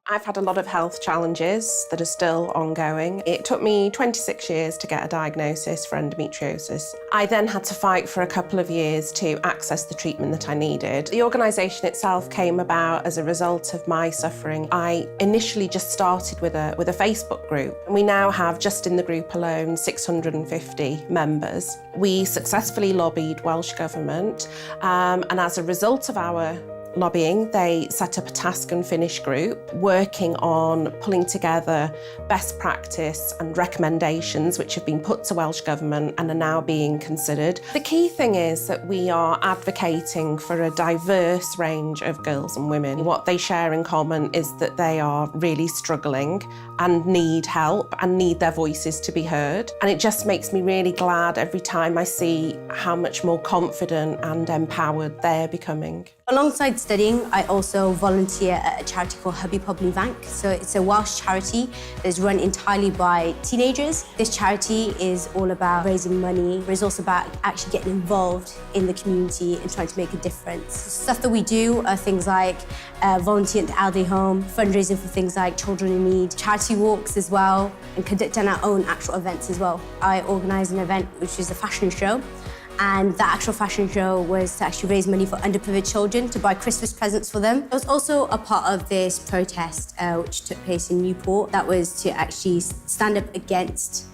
I've had a lot of health challenges that are still ongoing. It took me 26 years to get a diagnosis for endometriosis. I then had to fight for a couple of years to access the treatment that I needed. The organisation itself came about as a result of my suffering. I initially just started with a Facebook group, and we now have, just in the group alone, 650 members. We successfully lobbied Welsh Government, and as a result of our lobbying, they set up a task and finish group working on pulling together best practice and recommendations which have been put to Welsh Government and are now being considered. The key thing is that we are advocating for a diverse range of girls and women. What they share in common is that they are really struggling and need help and need their voices to be heard. And it just makes me really glad every time I see how much more confident and empowered they're becoming. Alongside studying, I also volunteer at a charity called Hubby Pobly Bank. So it's a Welsh charity that's run entirely by teenagers. This charity is all about raising money, but it's also about actually getting involved in the community and trying to make a difference. Stuff that we do are things like volunteer at the elderly home, fundraising for things like children in need, charity walks as well, and conducting our own actual events as well. I organised an event which is a fashion show. And the actual fashion show was to actually raise money for underprivileged children to buy Christmas presents for them. I was also a part of this protest which took place in Newport. That was to actually stand up against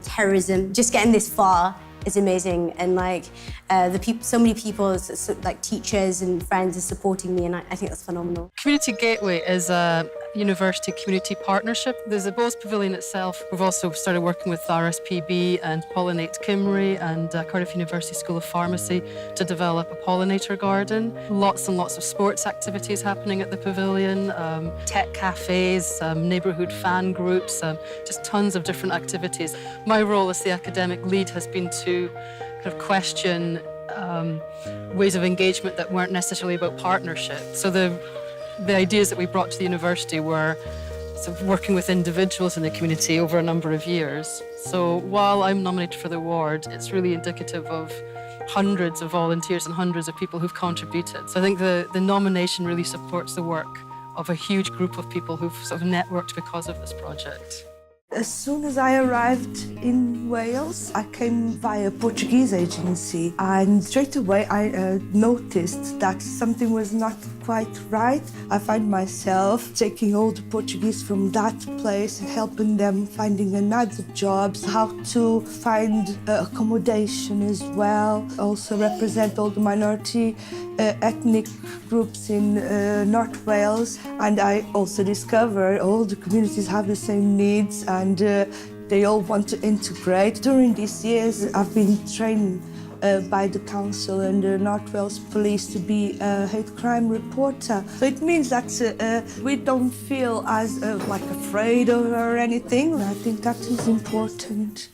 terrorism. Just getting this far is amazing, and so many people, like teachers and friends, are supporting me, and I think that's phenomenal. Community Gateway is a university community partnership. There's a Bowes Pavilion itself. We've also started working with RSPB and Pollinate Cymru and Cardiff University School of Pharmacy to develop a pollinator garden. Lots and lots of sports activities happening at the pavilion, tech cafes, neighbourhood fan groups, just tons of different activities. My role as the academic lead has been to kind of question ways of engagement that weren't necessarily about partnership. So the ideas that we brought to the university were sort of working with individuals in the community over a number of years. So while I'm nominated for the award, it's really indicative of hundreds of volunteers and hundreds of people who've contributed. So I think the nomination really supports the work of a huge group of people who've sort of networked because of this project. As soon as I arrived in Wales, I came via a Portuguese agency, and straight away I noticed that something was not quite right. I find myself taking all the Portuguese from that place, helping them finding another jobs, how to find accommodation as well. Also represent all the minority ethnic groups in North Wales, and I also discovered all the communities have the same needs and they all want to integrate. During these years, I've been trained by the council and the North Wales Police to be a hate crime reporter. So it means that we don't feel as like afraid or anything. I think that is important.